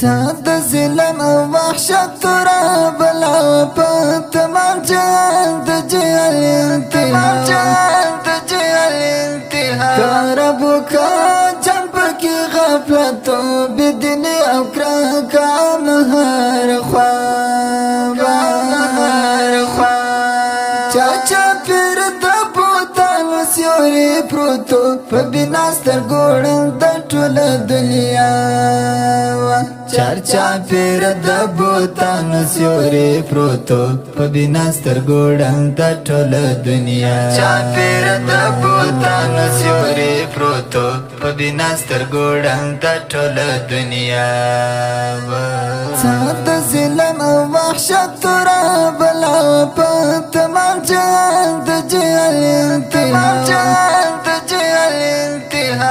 ساد ظلم او وحشت را بلا پت مرجان د جهل انتها کاربو کا جنب کی غفلت و بدنی او کرکا مهر خواب چاچا پیر دبوتان سیوری پروتو فبیناستر گوڑن دا ټول دنیا چرچا پیر دبوتان سیوری پروتو فبیناستر گوڑن دا ټول دنیا چا پیر دبوتان سیوری پروتو فبیناستر گوڑن دا ټول دنیا ساد ظلم او وحشت را بلا پت مرجان د جهل انتها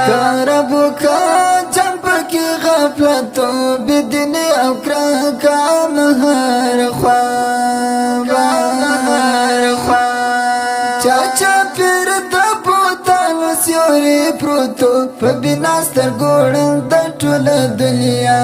کاربو کا جنب کی غفلت و بدنی او کرکا مهر خواب چاچا پیر دبوتان سیوری پروتو فبیناستر گوڑن دا ټول دنیا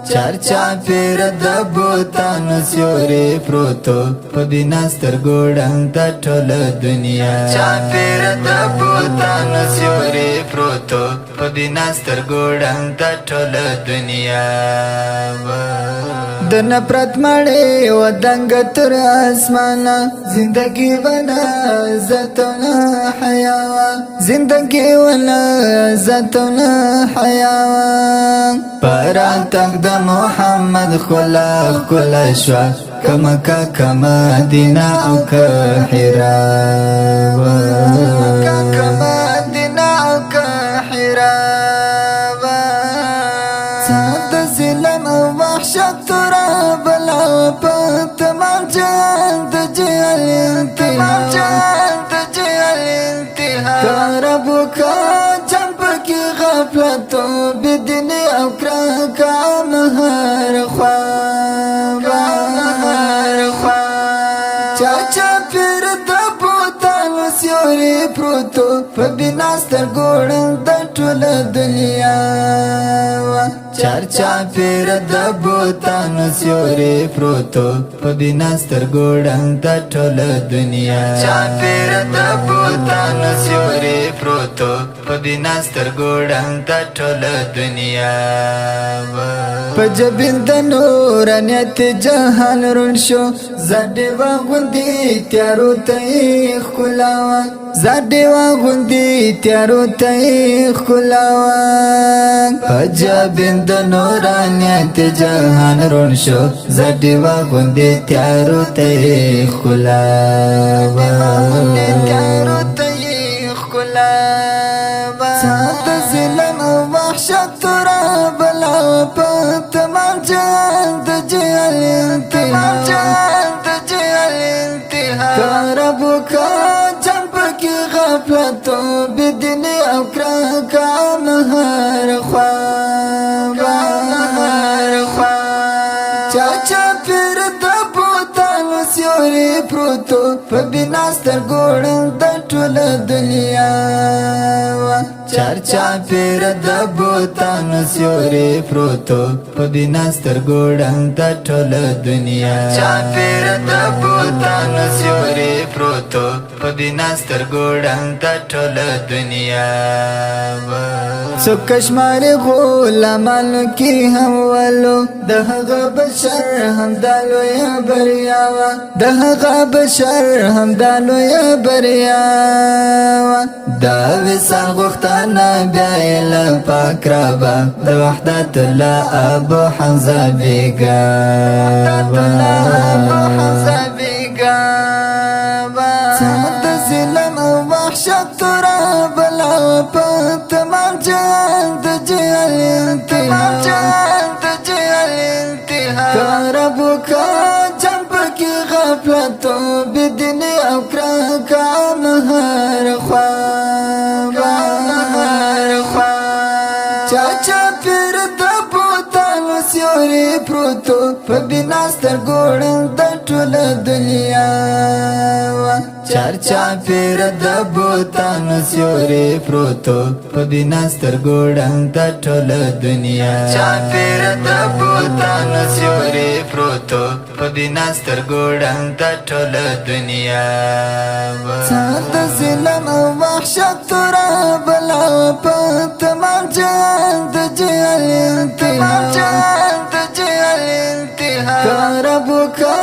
چرچا پیر دبوتان سیوری پروتو فبیناستر گوڑن دا ټول دنیا چا پیر دبوتان سیوری پروتو فبیناستر گوڑن دا ټول دنیا د نفرت مړې و دنګ تر اسمانه زندگی ولا عزتنا حیاوا زندگی ولا عزتنا حیاوا پراتک د محمد خلاق کل شوا کمکا کما دینا او که حرا کما دینا او که حرا ساد ظلم او وحشت را بلا پت مرجان د جهل انتها کاربو کا جنب کی غفلت و بدنی او کرکا مهر خواب چاچا پیر دبوتان سیوری پروتو فبیناستر گوڑن دا ټول دنیا چرچا پیر دبوتان سیوری پروتو فبیناستر گوڑن دا ټول دنیا چا پیر دبوتان سیوری پروتو فبیناستر گوڑن دا ټول دنیا پجبین د نورانیت جهان رون شو زړه واغوندي تیارو ته خلاوا زړه واغوندي تیارو ته خلاوا پجبین د نورانیت جهان رون شو زړه واغوندي تیارو ته خلاوا تیارو ته خلاوا سات ظلم او وحشت را بلا پت مرجان د جهل انتها کاربو کا جنب کی غفلت و بدنی او کرکا مهر خواب چاچا پیر دبوتان سیوری پروتو فبیناستر گوڑن دا ټول دنیا چرچا پیر دبوتان سیوری پروتو فبیناستر گوڑن دا ټول دنیا چا پیر دبوتان سیوری پروتو فبیناستر گوڑن دا ټول دنیا سو کشمار غلامانو کی هم ولو دهغه بشر هم دالو یا بریاوا دهغه بشر هم دالو یا بریاوا دا وسال غختانا بیایل پاک رابا دا وحدت اللہ ابو حمزه بیگا ساد ظلم او وحشت را بلا پت مرجان د جهل انتها کاربو کا جنب کی غفلت و بدنی او کرکا مهر خواب چاچا پیر دبوتان سیوری پروتو فبیناستر گوڑن دا ټول دنیا چرچا پیر د بوتانو سیوري پروتو په بنا سترګو ړنګ د ټول دنیا چا پیر د بوتانو سیوري پروتو په بنا سترګو ړنګ د ټول دنیا سات ظلم او وحشت را بلا پت مانجان د جهل انتها کربو کا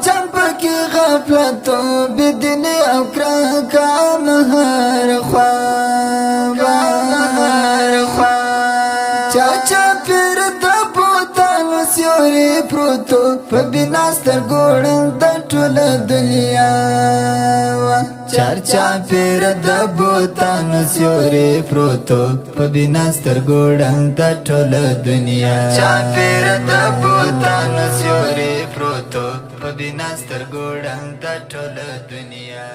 جنب کی غفلتو بدنی او کرکا مهر خواب چاچا پیر د بوتانو سیوري پروتو په بنا سترګو ړنګ د ټول دنیا چرچا پیر د بوتانو سیوري پروتو په بنا سترګو ړنګ د ټول دنیا چا پیر د بوتانو سیوري پروتو په بنا سترګو ړنګ د ټول دنیا